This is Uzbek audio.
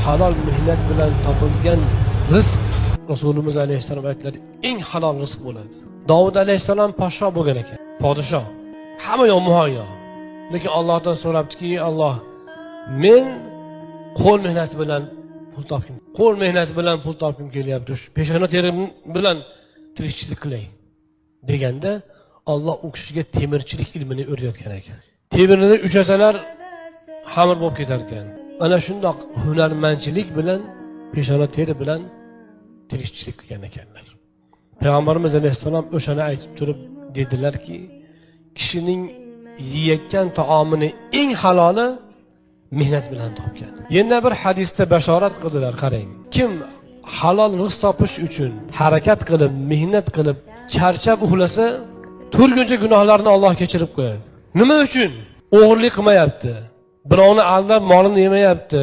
halol mehnat bilan topilgan rizq Rasululloh alayhissalom aytdilar, eng halol rizq bo'ladi. Davud alayhissalom podsho bo'lgan ekan, podsho. Hamma yoq muhayyo. Lekin Allohdan so'rabdiki, Alloh, men qo'l mehnati bilan pul topkim. Qo'l mehnati bilan pul topkim kelyapti. Shu peshona terim bilan tirikchilik qilay deganda, Alloh u kishiga temirchilik ilmini o'rgatgan ekan. Temirni ushasalar xamir bo'lib ketar ekan. Ana shundoq hunarmandchilik bilan peshona teri bilan tirikchilik qilgan ekanlar. Payg'ambarimiz alayhissalom o'shani aytib turib dedilarki, kishining yeyotgan taomini eng haloli mehnat bilan topgan. Yana bir hadisda bashorat qildilar, qarang. Kim halol rizq topish uchun harakat qilib, mehnat qilib, charchab uxlasa, turguncha gunohlarni Alloh kechirib qo'yadi. Nima uchun? O'g'irlik qilmayapti. Birovni aldab molini yemayapti.